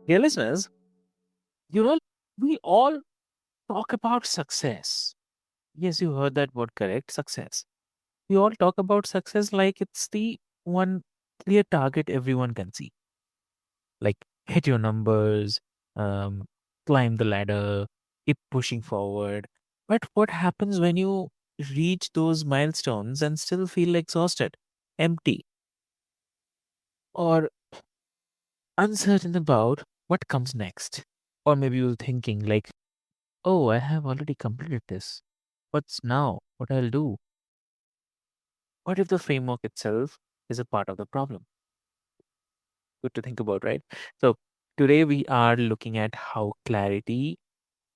Dear listeners, you know, we all talk about success. Yes, you heard that word correct, success. We all talk about success like it's the one clear target everyone can see. Like hit your numbers, um, climb the ladder, keep pushing forward. But what happens when you reach those milestones and still feel exhausted, empty, or uncertain about what comes next? Or maybe you're thinking like, oh, I have already completed this. What's now? What I'll do? What if the framework itself is a part of the problem? Good to think about, right? So today we are looking at how clarity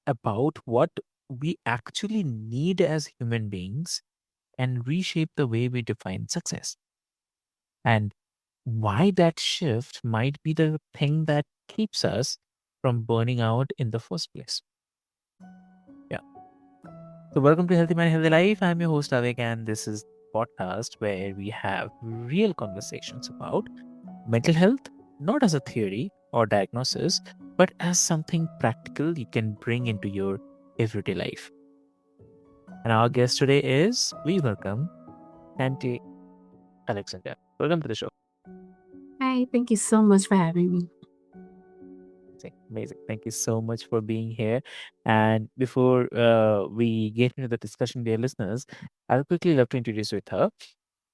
about what we actually need as human beings and reshape the way we define success. And why that shift might be the thing that keeps us from burning out in the first place. Yeah. So, welcome to Healthy Mind, Healthy Life. I'm your host, Avik, and this is podcast where we have real conversations about mental health, not as a theory or diagnosis, but as something practical you can bring into your everyday life. And our guest today is, please welcome Shante Alexander. Welcome to the show. Hi, thank you so much for having me. Amazing. Amazing. Thank you so much for being here. And before we get into the discussion, dear listeners, I'll quickly love to introduce you with her.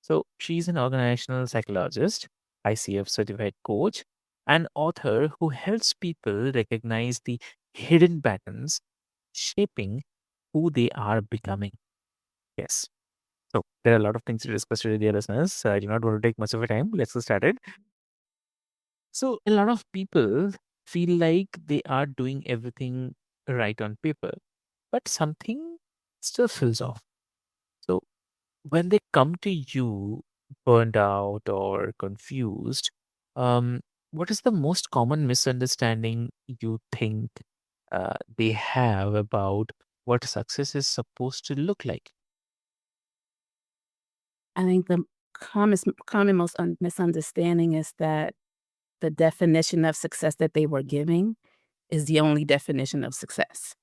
So she's an organizational psychologist, ICF certified coach, and author who helps people recognize the hidden patterns shaping who they are becoming. Yes. So there are a lot of things to discuss today, dear listeners. So I do not want to take much of your time. Let's get started. So a lot of people feel like they are doing everything right on paper, but something still feels off. So when they come to you burned out or confused, um, what is the most common misunderstanding you think they have about what success is supposed to look like? I think the common most misunderstanding is that the definition of success that they were giving is the only definition of success.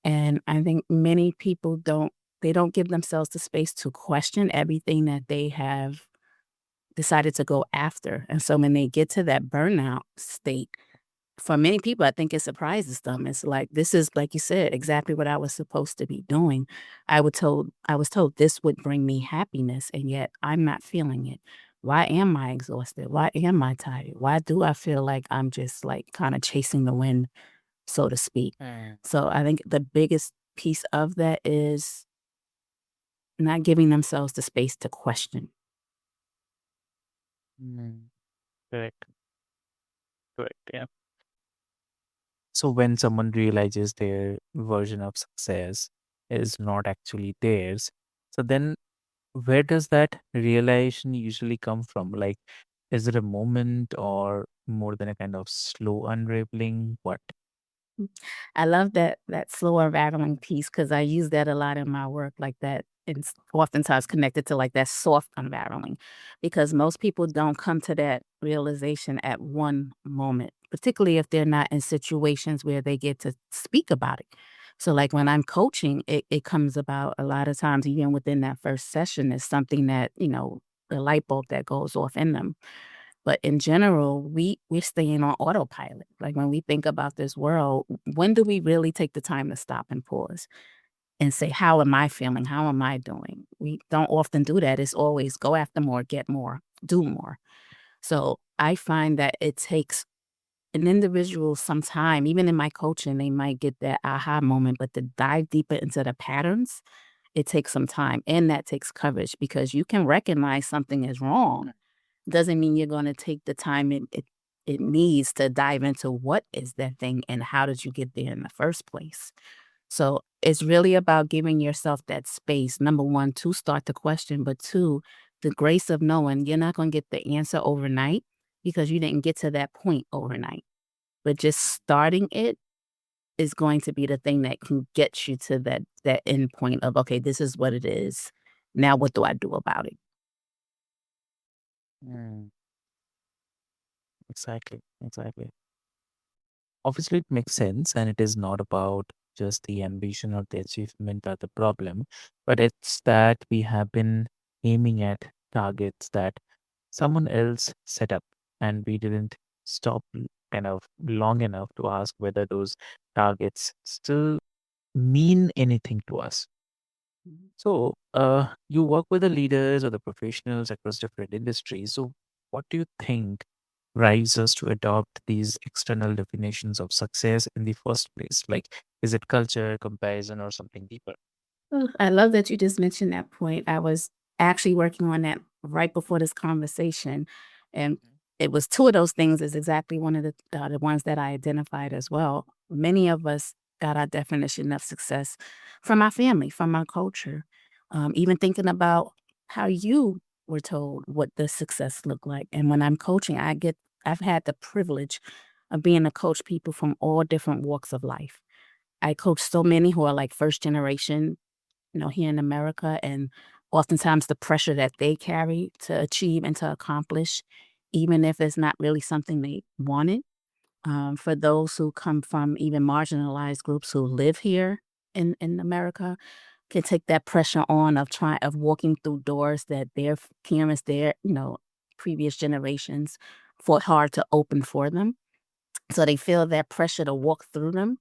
And I think many people don't give themselves the space to question everything that they have decided to go after. And so when they get to that burnout state, for many people, I think it surprises them. It's like, this is, like you said, exactly what I was supposed to be doing. I was told this would bring me happiness, and yet I'm not feeling it. Why am I exhausted? Why am I tired? Why do I feel like I'm just like kind of chasing the wind, so to speak? Mm, So I think the biggest piece of that is not giving themselves the space to question. mm, correct, correct. Yeah. So when someone realizes their version of success is not actually theirs, so then where does that realization usually come from? Like, is it a moment or more than a kind of slow unraveling? What? I love that slow unraveling piece because I use that a lot in my work, like that. It's oftentimes connected to like that soft unraveling, because most people don't come to that realization at one moment, particularly if they're not in situations where they get to speak about it. So, like when I'm coaching, it comes about a lot of times, even within that first session, is something that the light bulb that goes off in them. But in general, we're staying on autopilot. Like when we think about this world, when do we really take the time to stop and pause and say, how am I feeling? How am I doing? We don't often do that. It's always go after more, get more, do more. So I find that it takes an individual some time, even in my coaching, they might get that aha moment, but to dive deeper into the patterns, it takes some time. And that takes courage because you can recognize something is wrong, doesn't mean you're gonna take the time it needs to dive into what is that thing and how did you get there in the first place. So, it's really about giving yourself that space, number 1, to start to question, but 2, the grace of knowing you're not gonna get the answer overnight because you didn't get to that point overnight. But just starting it is going to be the thing that can get you to that end point of, "Okay, this is what it is. Now what do I do about it?" Mm, exactly, exactly. Obviously, it makes sense, and it is not about just the ambition or the achievement or the problem, but it's that we have been aiming at targets that someone else set up, and we didn't stop kind of long enough to ask whether those targets still mean anything to us. Mhm. So, you work with the leaders or the professionals across different industries. So, what do you think drives us to adopt these external definitions of success in the first place? Like, is it culture, comparison, or something deeper? Oh, I love that you just mentioned that point. I was actually working on that right before this conversation, and it was two of those things is exactly one of the ones that I identified as well. Many of us got our definition of success from our family, from our culture. Even thinking about how you were told what the success looked like. And when I'm coaching, I've had the privilege of being to coach people from all different walks of life. I coach so many who are like first generation, here in America, and oftentimes the pressure that they carry to achieve and to accomplish, even if it's not really something they wanted. For those who come from even marginalized groups who live here in America, can take that pressure on of walking through doors that their parents, their previous generations fought hard to open for them. So they feel that pressure to walk through them,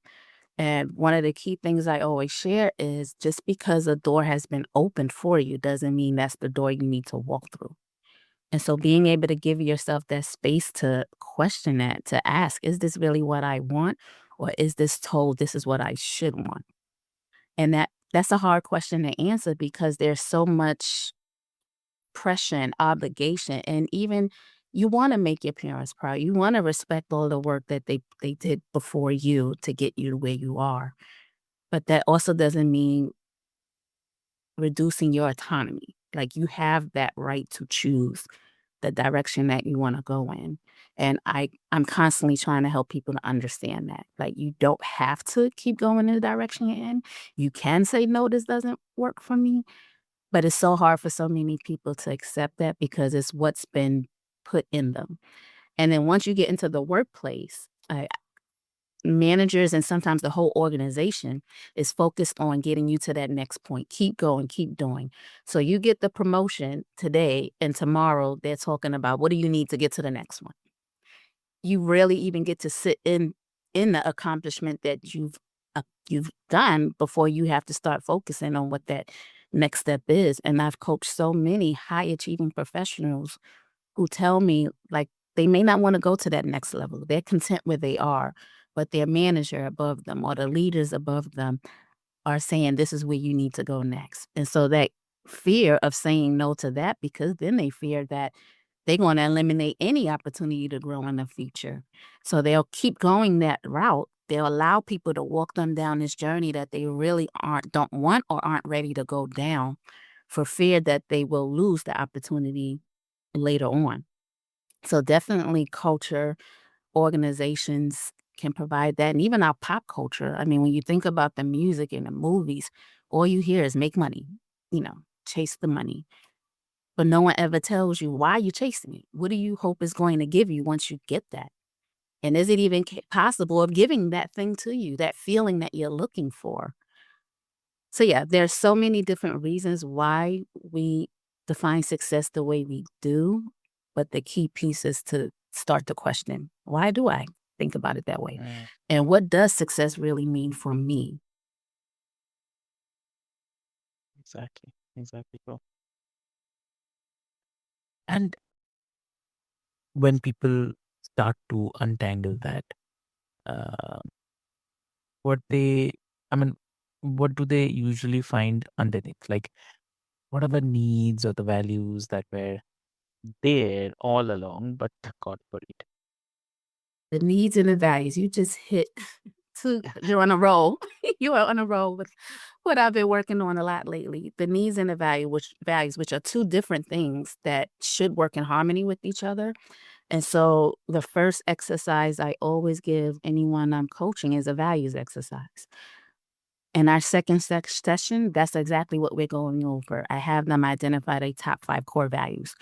and one of the key things I always share is just because a door has been opened for you doesn't mean that's the door you need to walk through. And so being able to give yourself that space to question that, to ask, is this really what I want? Or is this told this is what I should want? And that's a hard question to answer because there's so much pressure and obligation. And even you want to make your parents proud. You want to respect all the work that they did before you to get you to where you are. But that also doesn't mean reducing your autonomy. Like, you have that right to choose the direction that you wanna go in, and I'm constantly trying to help people to understand that. Like, you don't have to keep going in the direction you're in. You can say, "No, this doesn't work for me," but it's so hard for so many people to accept that because it's what's been put in them. And then once you get into the workplace, managers and sometimes the whole organization is focused on getting you to that next point. Keep going, keep doing. So you get the promotion today, and tomorrow they're talking about what do you need to get to the next one. You rarely even get to sit in the accomplishment that you've done before you have to start focusing on what that next step is. And I've coached so many high achieving professionals who tell me, like, they may not wanna go to that next level. They're content where they are, but their manager above them or the leaders above them are saying, "This is where you need to go next." And so that fear of saying no to that, because then they fear that they're gonna eliminate any opportunity to grow in the future. So they'll keep going that route. They'll allow people to walk them down this journey that they really don't want or aren't ready to go down for fear that they will lose the opportunity later on. So definitely culture, organizations can provide that, and even our pop culture. I mean, when you think about the music and the movies, all you hear is make money, chase the money. But no one ever tells you why you're chasing it. What do you hope is going to give you once you get that? And is it even possible of giving that thing to you, that feeling that you're looking for? So yeah, there's so many different reasons why we define success the way we do, but the key piece is to start to question, why do I think about it that way? Mm, And what does success really mean for me? exactly. Exactly. Bro. And when people start to untangle that, uh, what they, I mean, what do they usually find underneath? Like, what are the needs or the values that were there all along but got buried? The needs and the values. You just hit two, you're on a roll. You are on a roll with what I've been working on a lot lately. The needs and the values, which are two different things that should work in harmony with each other. And so the first exercise I always give anyone I'm coaching is a values exercise. In our second session, that's exactly what we're going over. I have them identify their top 5 core values.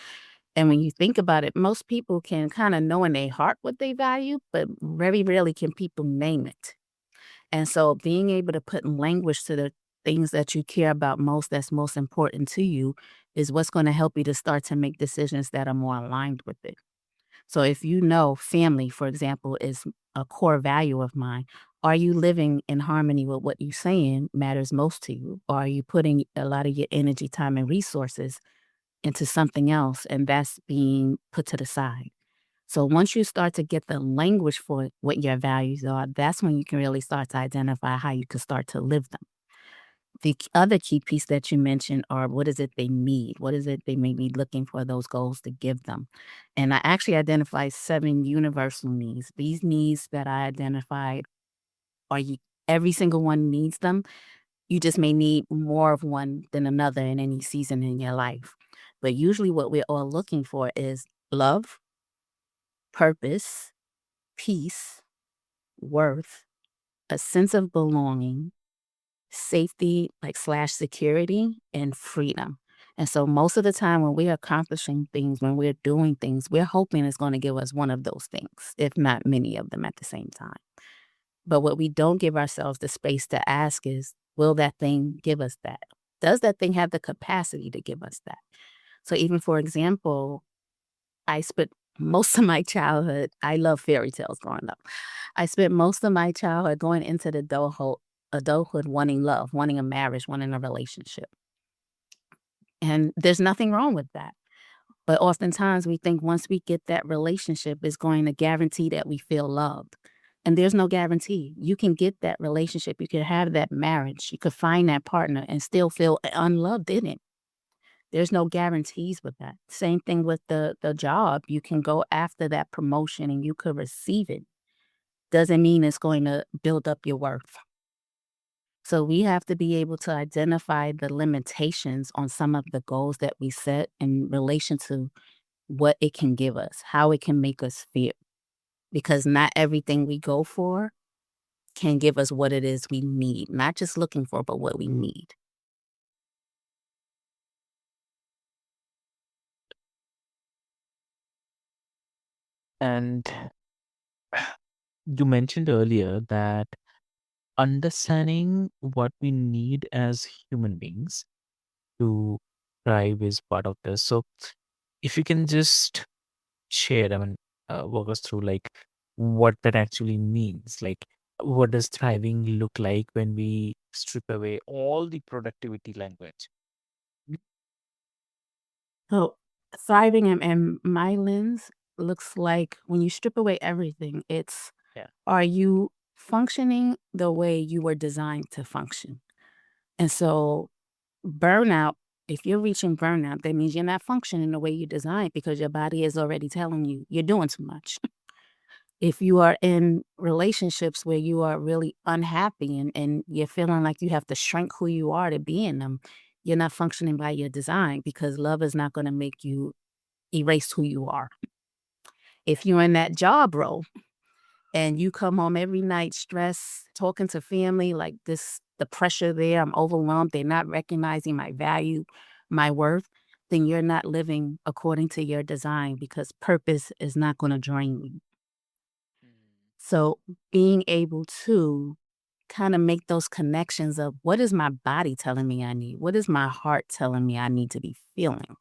And when you think about it, most people can kind of know in their heart what they value, but very rarely can people name it. And so being able to put language to the things that you care about most, that's most important to you, is what's going to help you to start to make decisions that are more aligned with it. So if you know family, for example, is a core value of mine, are you living in harmony with what you're saying matters most to you? Or are you putting a lot of your energy, time, and resources into something else and that's being put to the side? So once you start to get the language for what your values are, that's when you can really start to identify how you can start to live them. Other key piece that you mentioned are what is it they need? What is it they may be looking for those goals to give them? And I actually identified 7 universal needs. These needs that I identified are you every single one needs them. You just may need more of one than another in any season in your life. But usually what we're all looking for is love, purpose, peace, worth, a sense of belonging, safety, like slash security, and freedom. And so most of the time when we're accomplishing things, when we're doing things, we're hoping it's going to give us one of those things, if not many of them at the same time. But what we don't give ourselves the space to ask is, will that thing give us that? Does that thing have the capacity to give us that? So even for example, I spent most of my childhood, I love fairy tales growing up. I spent most of my childhood going into the adulthood wanting love, wanting a marriage, wanting a relationship. And there's nothing wrong with that. But oftentimes we think once we get that relationship, it's going to guarantee that we feel loved. And there's no guarantee. You can get that relationship, you can have that marriage, you could find that partner and still feel unloved in it. There's no guarantees with that. Same thing with the job. You can go after that promotion and you could receive it. Doesn't mean it's going to build up your worth. So we have to be able to identify the limitations on some of the goals that we set in relation to what it can give us, how it can make us feel. Because not everything we go for can give us what it is we need, not just looking for, but what we need. And you mentioned earlier that understanding what we need as human beings to thrive is part of this. So, if you can just share, walk us through like what that actually means. Like, what does thriving look like when we strip away all the productivity language? So thriving in my lens looks like when you strip away everything, it's Yeah. are you functioning the way you were designed to function? And so burnout, if you're reaching burnout, that means you're not functioning the way you designed because your body is already telling you you're doing too much. If you are in relationships where you are really unhappy and you're feeling like you have to shrink who you are to be in them, you're not functioning by your design because love is not going to make you erase who you are. If you're in that job role and you come home every night stressed, talking to family like this, the pressure there, I'm overwhelmed, they're not recognizing my value, my worth, then you're not living according to your design because purpose is not going to drain you. So being able to kind of make those connections of what is my body telling me I need? What is my heart telling me I need to be feeling?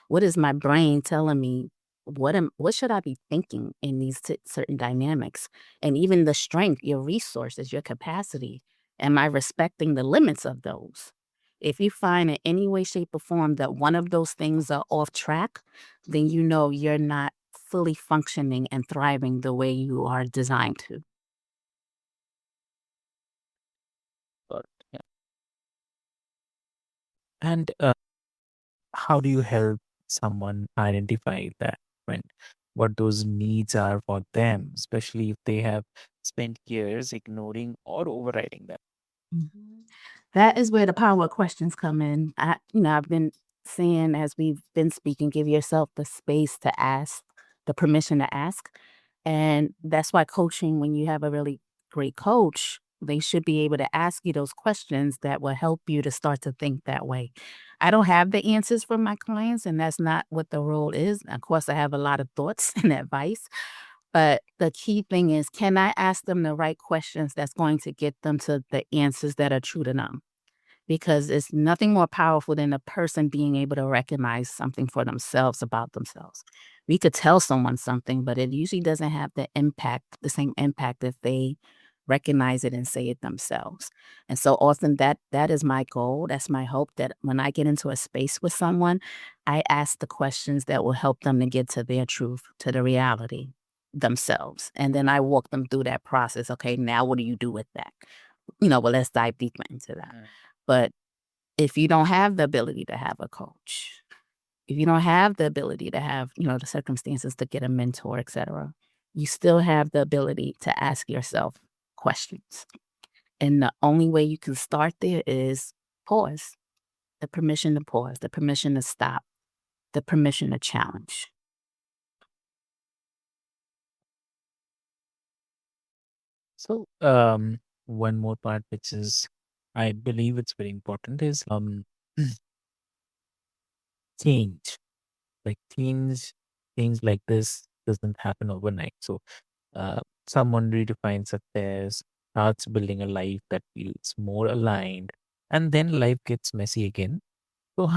What is my brain telling me? What should I be thinking in these certain dynamics? And even the strength, your resources, your capacity. Am I respecting the limits of those? If you find in any way, shape, or form that one of those things are off track, then you know you're not fully functioning and thriving the way you are designed to. Got it. Yeah. And how do you help someone identify that when what those needs are for them, especially if they have spent years ignoring or overriding them? Mhm. That is where the power questions come in. I've been saying as we've been speaking, give yourself the space to ask, the permission to ask. And that's why coaching, when you have a really great coach, They should be able to ask you those questions that will help you to start to think that way. I don't have the answers for my clients, and that's not what the role is. Of course, I have a lot of thoughts and advice, but the key thing is, can I ask them the right questions that's going to get them to the answers that are true to them? Because it's nothing more powerful than a person being able to recognize something for themselves about themselves. We could tell someone something, but it usually doesn't have the same impact if they recognize it and say it themselves. And so often that is my goal. That's my hope that when I get into a space with someone, I ask the questions that will help them to get to their truth, to the reality themselves. And then I walk them through that process. Okay, now what do you do with that? Well, let's dive deeper into that. But if you don't have the ability to have a coach, if you don't have the ability to have, the circumstances to get a mentor, et cetera, you still have the ability to ask yourself questions. And the only way you can start there is pause, the permission to pause, the permission to stop, the permission to challenge. So, one more part, which is, I believe it's very important, is change. Like change like this doesn't happen overnight. So, someone redefines success, starts building a life that feels more aligned, and then life gets messy again. So,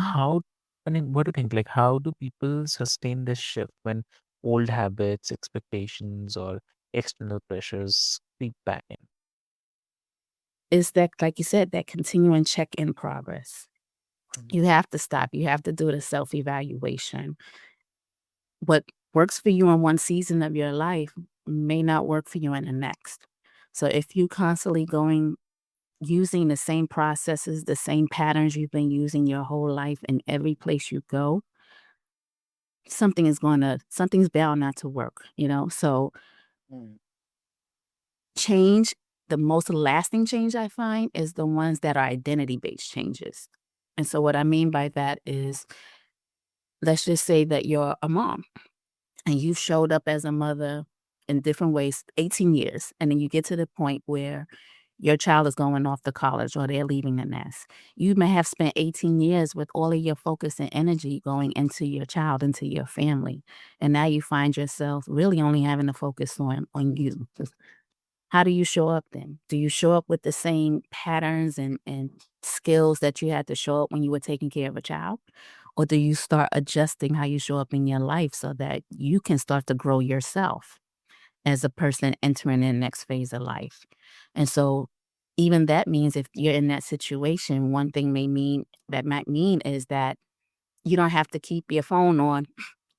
I mean, what do you think? Like, how do people sustain this shift when old habits, expectations, or external pressures creep back in? Is that, like you said, that continuing check in progress. Mhm. You have to stop. You have to do the self evaluation. What works for you in one season of your life may not work for you in the next. So if you constantly going using the same processes, the same patterns you've been using your whole life in every place you go, something's bound not to work. So Mm. change, the most lasting change I find is the ones that are identity based changes. And so what I mean by that is, let's just say that you're a mom and you've showed up as a mother in different ways 18 years, and then you get to the point where your child is going off to college or they're leaving the nest. You may have spent 18 years with all of your focus and energy going into your child, into your family, and now you find yourself really only having to focus on you. How do you show up then? Do you show up with the same patterns and skills that you had to show up when you were taking care of a child? Or do you start adjusting how you show up in your life so that you can start to grow yourself as a person entering the next phase of life? And so even that means if you're in that situation, one thing might mean is that you don't have to keep your phone on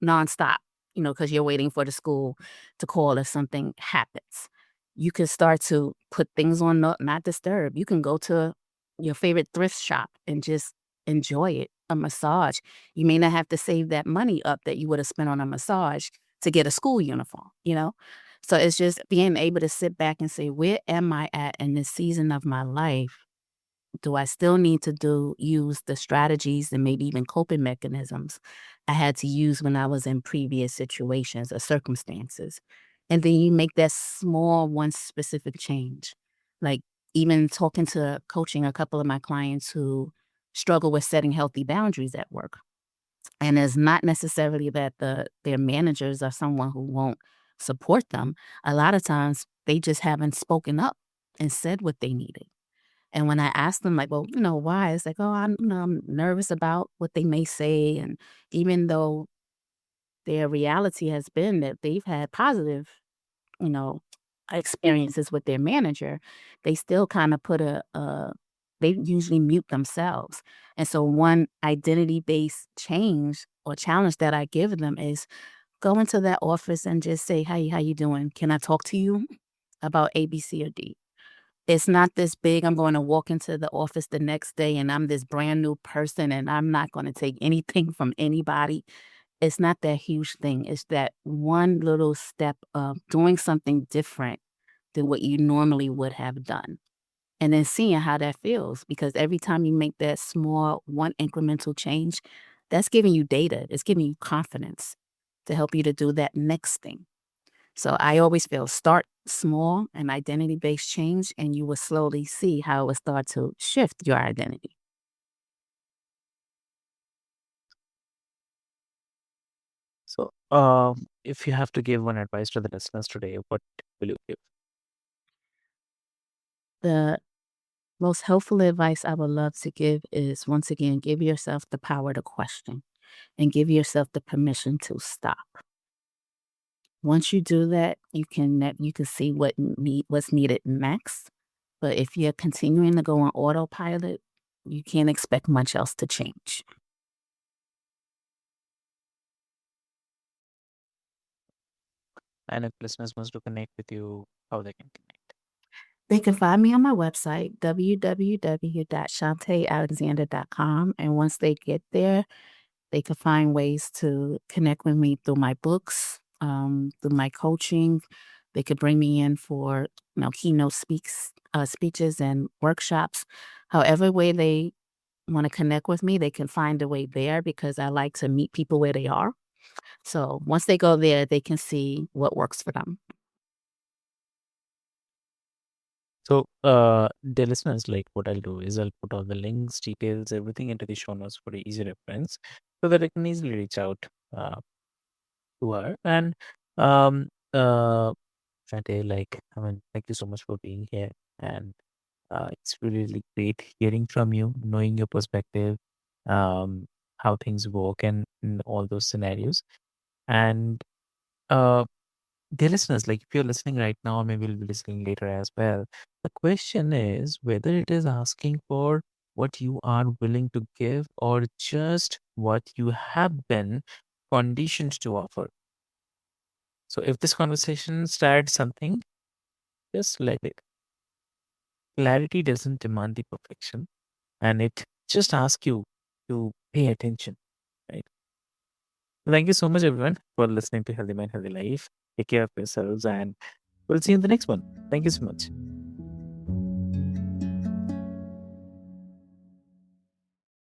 nonstop, because you're waiting for the school to call if something happens. You can start to put things on not disturb. You can go to your favorite thrift shop and just enjoy it. A massage. You may not have to save that money up that you would have spent on a massage to get a school uniform. So it's just being able to sit back and say, where am I at in this season of my life? Do I still need to use the strategies and maybe even coping mechanisms I had to use when I was in previous situations or circumstances? And then you make that small one specific change. Like even talking to coaching a couple of my clients who struggle with setting healthy boundaries at work. And it's not necessarily that their managers are someone who won't support them. A lot of times they just haven't spoken up and said what they needed. And when I asked them, like, well, why? It's like, oh, I'm nervous about what they may say. And even though their reality has been that they've had positive, you know, experiences with their manager, they still kind of they usually mute themselves. And so one identity based change or challenge that I give them is go into that office and just say, hey, how you doing? Can I talk to you about A, B, C, or D? It's not this big, I'm going to walk into the office the next day and I'm this brand new person and I'm not going to take anything from anybody. It's not that huge thing. It's that one little step of doing something different than what you normally would have done. And then seeing how that feels. Because every time you make that small, one incremental change, that's giving you data. It's giving you confidence to help you to do that next thing. So I always feel start small and identity based change, and you will slowly see how it will start to shift your identity. So, if you have to give one advice to the listeners today, what will you give? The most helpful advice I would love to give is once again, give yourself the power to question and give yourself the permission to stop. Once you do that, you can see what's needed next. But if you're continuing to go on autopilot, you can't expect much else to change. And if listeners wants to connect with you, how they can connect? They can find me on my website, www.shantealexander.com. And once they get there, they can find ways to connect with me through my books, through my coaching. They could bring me in for keynote speeches and workshops. However way they want to connect with me, they can find a way there because I like to meet people where they are. So once they go there, they can see what works for them. So, dear listeners, like what I'll do is I'll put all the links, details, everything into the show notes for easy reference so that I can easily reach out uh, to her. And um, uh, Shante, like, I mean, thank you so much for being here. And it's really, really great hearing from you, knowing your perspective, um, how things work, and in all those scenarios. And uh, dear listeners, like if you're listening right now, or maybe you'll be listening later as well, the question is whether it is asking for what you are willing to give or just what you have been conditioned to offer. So if this conversation started something, just let it. Clarity doesn't demand the perfection, and it just asks you to pay attention, right? Thank you so much, everyone, for listening to Healthy Mind, Healthy Life. Take care of yourselves, and we'll see you in the next one. Thank you so much.